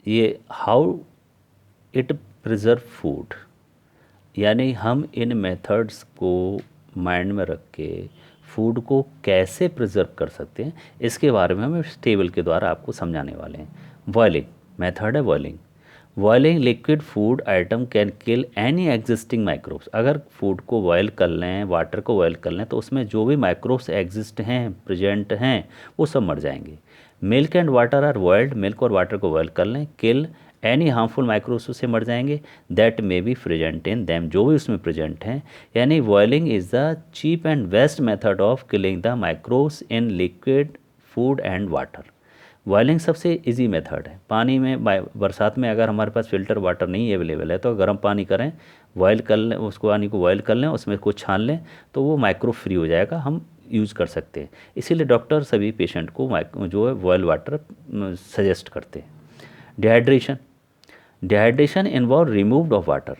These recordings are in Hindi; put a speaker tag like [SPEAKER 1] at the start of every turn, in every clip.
[SPEAKER 1] ये हाउ इट प्रिजर्व फूड, यानी हम इन मेथड्स को माइंड में रख के फूड को कैसे प्रिजर्व कर सकते हैं, इसके बारे में हम इस टेबल के द्वारा आपको समझाने वाले हैं। बॉयलिंग मेथड है boiling. Boiling liquid food item can kill any existing microbes. अगर फूड को बॉयल कर लें, वाटर को बॉयल कर लें, तो उसमें जो भी माइक्रोब्स एग्जिस्ट हैं, प्रेजेंट हैं, वो सब मर जाएंगे। Milk and water are boiled, milk और वाटर को बॉयल कर लें, किल एनी हार्मफुल माइक्रोब्स उससे मर जाएंगे, that may be present in them, जो भी उसमें प्रेजेंट हैं। यानी boiling is the cheap and best method of killing the microbes in liquid food and water. Boiling सबसे इजी मेथड है। पानी में बरसात में अगर हमारे पास फ़िल्टर वाटर नहीं अवेलेबल है तो गर्म पानी करें, बॉयल कर लें, उसको पानी को बॉयल कर लें, उसमें कुछ छान लें, तो वो माइक्रो फ्री हो जाएगा, हम यूज़ कर सकते हैं। इसीलिए डॉक्टर सभी पेशेंट को जो है बॉयल वाटर सजेस्ट करते हैं। Dehydration, dehydration involve removed of water,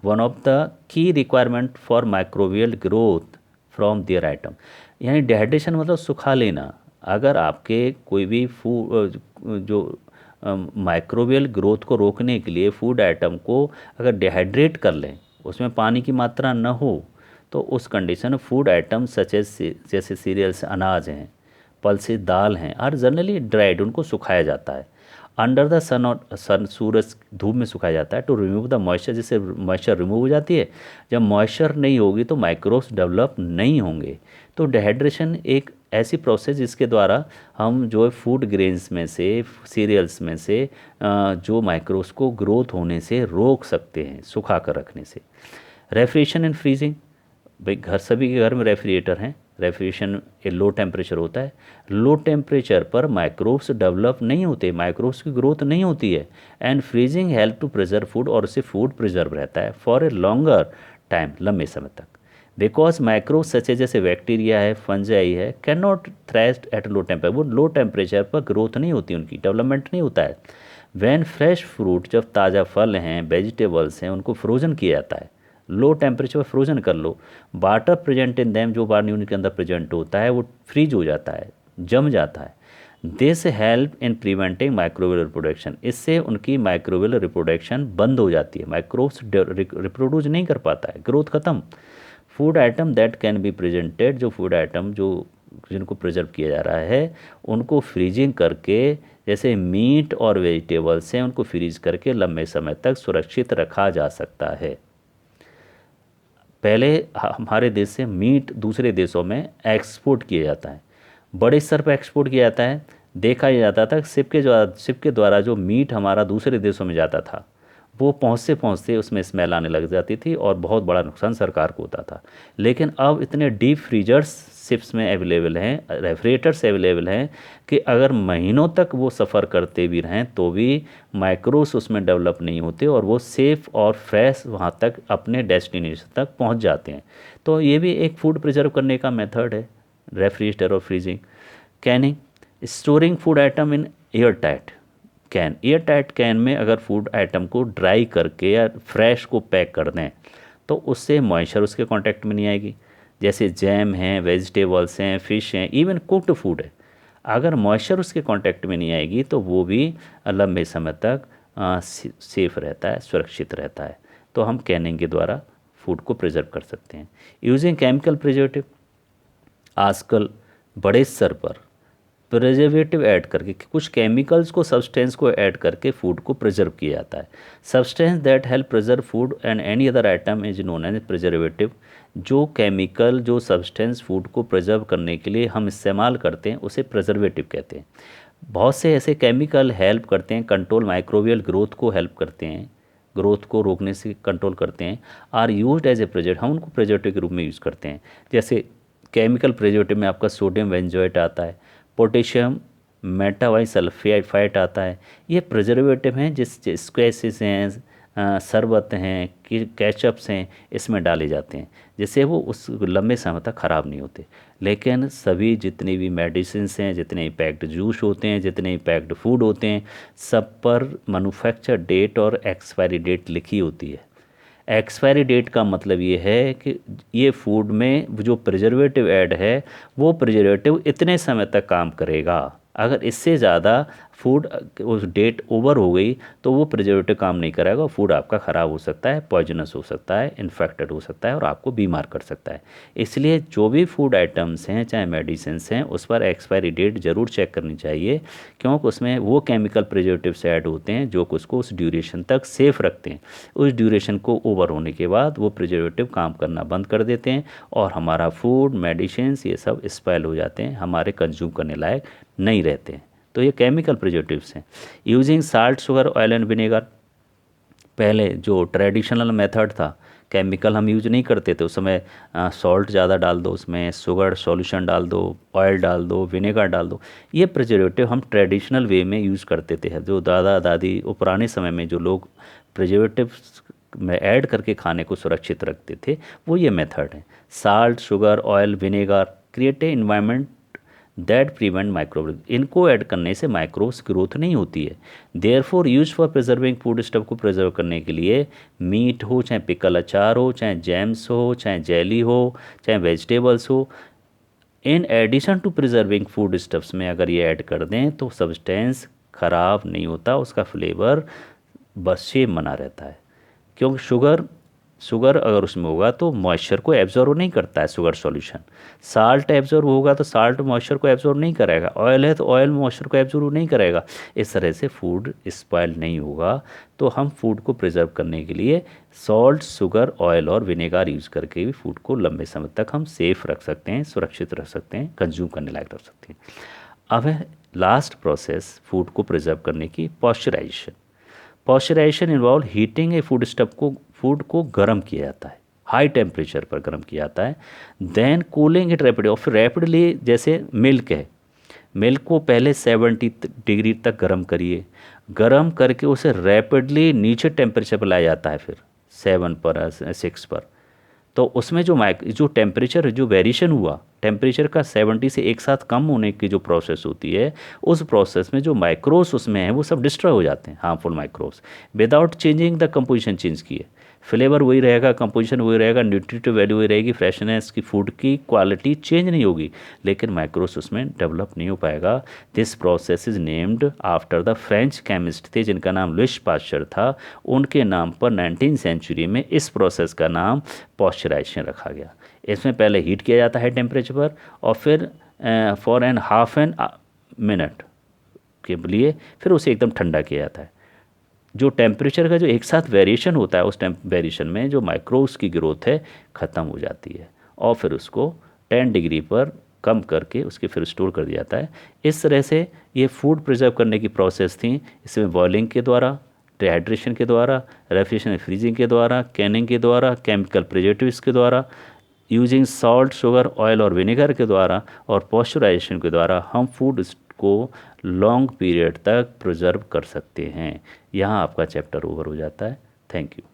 [SPEAKER 1] one of the key requirement for microbial growth from their item. यानी डिहाइड्रेशन मतलब सुखा लेना। अगर आपके कोई भी जो माइक्रोबियल ग्रोथ को रोकने के लिए फूड आइटम को अगर डिहाइड्रेट कर लें, उसमें पानी की मात्रा न हो, तो उस कंडीशन में फूड आइटम सच एज जैसे सीरियल्स, अनाज हैं, पल्सेस, दाल हैं, और जनरली ड्राइड, उनको सुखाया जाता है अंडर द सन, और सन सूरज धूप में सुखाया जाता है टू रिमूव द मॉइस्चर, जिससे मॉइस्चर रिमूव हो जाती है। जब मॉइस्चर नहीं होगी तो माइक्रोब्स डेवलप नहीं होंगे। तो डिहाइड्रेशन एक ऐसी प्रोसेस जिसके द्वारा हम जो है फूड ग्रेन्स में से, सीरियल्स में से जो माइक्रोब्स को ग्रोथ होने से रोक सकते हैं सुखा कर रखने से। रेफ्रिजरेशन एंड फ्रीजिंग, भाई सभी के घर में रेफ्रिजरेटर हैं। रेफ्रिजरेशन ये लो टेम्परेचर होता है। लो टेम्परेचर पर माइक्रोब्स डेवलप नहीं होते, माइक्रोब्स की ग्रोथ नहीं होती है। And freezing help to preserve food, और उससे फूड प्रिजर्व रहता है फॉर ए लॉन्गर टाइम, लंबे समय तक। बिकॉज माइक्रोब सचे जैसे बैक्टीरिया है, फंजाई है, can not thrive at low temperature, वो लो टेम्परेचर पर ग्रोथ नहीं होती, उनकी डेवलपमेंट नहीं होता है। वैन फ्रेश फ्रूट, जब ताज़ा फल हैं, वेजिटेबल्स हैं, उनको फ्रोजन किया जाता है, लो टेम्परेचर पर फ्रोजन कर लो। वाटर प्रेजेंट इन दैम, जो पानी उनके अंदर प्रेजेंट होता है वो फ्रीज हो जाता है, जम जाता है। This help in preventing microbial reproduction, इससे उनकी माइक्रोबियल रिप्रोडक्शन बंद हो जाती है, माइक्रोब्स रिप्रोड्यूस नहीं कर पाता है, ग्रोथ खत्म। Food item that can be presented, जो फूड आइटम जो जिनको प्रिजर्व किया जा रहा है, उनको फ्रीजिंग करके, जैसे मीट और वेजिटेबल्स हैं, उनको फ्रीज करके लंबे समय तक सुरक्षित रखा जा सकता है। पहले हमारे देश से मीट दूसरे देशों में एक्सपोर्ट किया जाता है, बड़े स्तर पर एक्सपोर्ट किया जाता है। देखा ही जाता था शिप के द्वारा जो मीट हमारा दूसरे देशों में जाता था, वो पहुँचते पहुँचते उसमें स्मेल आने लग जाती थी और बहुत बड़ा नुकसान सरकार को होता था। लेकिन अब इतने डीप फ्रीजर्स शिप्स में अवेलेबल हैं, रेफ्रिजरेटर्स अवेलेबल हैं, कि अगर महीनों तक वो सफ़र करते भी रहें तो भी माइक्रोब्स उसमें डेवलप नहीं होते, और वो सेफ़ और फ्रेश वहाँ तक अपने डेस्टिनेशन तक पहुँच जाते हैं। तो ये भी एक फूड प्रिजर्व करने का मेथड है, रेफ्रिजरेटर और freezing. Canning, storing food item in air tight can, air tight can में अगर फूड आइटम को ड्राई करके या फ्रेश को पैक कर दें, तो उससे मॉइस्चर उसके कांटेक्ट में नहीं आएगी। जैसे जैम हैं, वेजिटेबल्स हैं, फ़िश हैं, इवन कुक्ड फूड है, अगर मॉइस्चर उसके कांटेक्ट में नहीं आएगी तो वो भी लंबे समय तक सेफ रहता है, सुरक्षित रहता है। तो हम कैनिंग के द्वारा फूड को प्रिजर्व कर सकते हैं। यूजिंग केमिकल प्रिजर्वेटिव, आजकल बड़े स्तर पर प्रिजर्वेटिव ऐड करके, कुछ केमिकल्स को, सब्सटेंस को ऐड करके फूड को प्रिजर्व किया जाता है। Substance that help preserve food and any other item is known as preservative. जो केमिकल, जो सब्सटेंस फूड को प्रिजर्व करने के लिए हम इस्तेमाल करते हैं, उसे प्रिजर्वेटिव कहते हैं। बहुत से ऐसे केमिकल हेल्प करते हैं कंट्रोल माइक्रोबियल ग्रोथ को, हेल्प करते हैं, ग्रोथ को रोकने से कंट्रोल करते हैं। Are used as a preservative, हम उनको प्रिजर्वेटिव के रूप में यूज़ करते हैं। जैसे केमिकल प्रिजर्वेटिव में आपका सोडियम बेंजोएट आता है, पोटेशियम मेटावाइसल्फाइड आता है। ये प्रिजर्वेटिव हैं जिस स्क्वैशेस हैं, शरबत हैं, केचप्स हैं, इसमें डाले जाते हैं, जिससे वो उस लंबे समय तक ख़राब नहीं होते। लेकिन सभी जितनी भी मेडिसिन्स हैं, जितने पैक्ड जूस होते हैं, जितने पैक्ड फूड होते हैं, सब पर मैन्युफैक्चर डेट और एक्सपायरी डेट लिखी होती है। एक्सपायरी डेट का मतलब ये है कि ये फूड में जो प्रिजर्वेटिव ऐड है, वो प्रिजर्वेटिव इतने समय तक काम करेगा, अगर इससे ज़्यादा फूड उस डेट ओवर हो गई तो वो प्रिजर्वेटिव काम नहीं करेगा, फूड आपका ख़राब हो सकता है, पॉइजनस हो सकता है, इन्फेक्टेड हो सकता है और आपको बीमार कर सकता है। इसलिए जो भी फूड आइटम्स हैं चाहे मेडिसिन्स हैं उस पर एक्सपायरी डेट ज़रूर चेक करनी चाहिए, क्योंकि उसमें वो केमिकल प्रिजर्वेटिव्स ऐड होते हैं जो उसको उस ड्यूरेशन तक सेफ रखते हैं। उस ड्यूरेशन को ओवर होने के बाद वो प्रिजर्वेटिव काम करना बंद कर देते हैं और हमारा फूड मेडिसिन्स ये सब स्पॉइल हो जाते हैं, हमारे कंज्यूम करने लायक नहीं रहते हैं। तो ये केमिकल प्रिजर्वेटिव्स हैं। Using salt sugar oil and vinegar, पहले जो ट्रेडिशनल मेथड था, केमिकल हम यूज नहीं करते थे उस समय, सॉल्ट ज़्यादा डाल दो, उसमें शुगर सॉल्यूशन डाल दो, ऑयल डाल दो, विनेगर डाल दो, ये प्रिजर्वेटिव हम ट्रेडिशनल वे में यूज़ करते थे। जो दादा दादी वो पुराने समय में जो लोग प्रिजर्वेटिव्स में ऐड करके खाने को सुरक्षित रखते थे वो ये मेथड है। Salt sugar oil vinegar create a environment that prevent microbe, इनको ऐड करने से माइक्रोब्स ग्रोथ नहीं होती है। Therefore use for preserving food stuff को प्रिजर्व करने के लिए मीट हो चाहे पिकल अचार हो चाहे जैम्स हो चाहे जेली हो चाहे वेजिटेबल्स हो, in addition to preserving food stuffs में अगर ये ऐड कर दें तो सब्सटेंस ख़राब नहीं होता, उसका फ्लेवर बस सेम बना रहता है। क्योंकि शुगर अगर उसमें होगा तो मॉइस्चर को एब्जॉर्व नहीं करता है शुगर सॉल्यूशन, साल्ट एब्जॉर्व होगा तो साल्ट मॉइस्चर को एब्जॉर्व नहीं करेगा, ऑयल है तो ऑयल मॉइस्चर को एब्जॉर्व नहीं करेगा। इस तरह से फूड स्पॉइल नहीं होगा। तो हम फूड को प्रिजर्व करने के लिए सॉल्ट शुगर ऑयल और विनेगर यूज़ करके भी फूड को लंबे समय तक हम सेफ रख सकते हैं, सुरक्षित रख सकते हैं, कंज्यूम करने लायक रख सकते हैं। अब है लास्ट प्रोसेस फूड को प्रिजर्व करने की, pasteurisation. Pasteurisation involve heating a food को गर्म किया जाता है, हाई टेम्परेचर पर गर्म किया जाता है। देन कूलिंग इट रैपिडली, और फिर रैपिडली, जैसे मिल्क है, मिल्क को पहले 70 डिग्री तक गर्म करिए, गर्म करके उसे रैपिडली नीचे टेम्परेचर पर लाया जाता है, फिर 7 पर 6 पर। तो उसमें जो टेम्परेचर जो वेरिएशन हुआ टेम्परेचर का 70 से एक साथ कम होने की जो प्रोसेस होती है, उस प्रोसेस में जो माइक्रोब्स उसमें हैं वो सब डिस्ट्रॉय हो जाते हैं, harmful microbes, without changing the composition change किए। फ्लेवर वही रहेगा, कंपोजिशन वही रहेगा, न्यूट्रिटिव वैल्यू वही रहेगी, फ्रेशनेस की फूड की क्वालिटी चेंज नहीं होगी, लेकिन माइक्रोब्स उसमें डेवलप नहीं हो पाएगा। This process is named after the French chemist थे जिनका नाम लुइस पास्चर था, उनके नाम पर 19वीं सेंचुरी में इस प्रोसेस का नाम पॉस्चराइजेशन रखा गया। इसमें पहले हीट किया जाता है टेम्परेचर पर और फिर for an half an minute के लिए फिर उसे एकदम ठंडा किया जाता है। जो टेम्परेचर का जो एक साथ वेरिएशन होता है, उस वेरिएशन में जो माइक्रोब्स की ग्रोथ है ख़त्म हो जाती है और फिर उसको 10 डिग्री पर कम करके उसके फिर स्टोर कर दिया जाता है। इस तरह से ये फूड प्रिजर्व करने की प्रोसेस थी। इसमें बॉइलिंग के द्वारा, डिहाइड्रेशन के द्वारा, रेफ्रिजरेशन फ्रीजिंग के द्वारा, कैनिंग के द्वारा, केमिकल प्रिजर्वेटिव्स के द्वारा, यूजिंग सॉल्ट शुगर ऑयल और विनेगर के द्वारा और पॉस्चराइजेशन के द्वारा हम फूड को लॉन्ग पीरियड तक प्रिजर्व कर सकते हैं। यहाँ आपका चैप्टर ओवर हो जाता है। Thank you.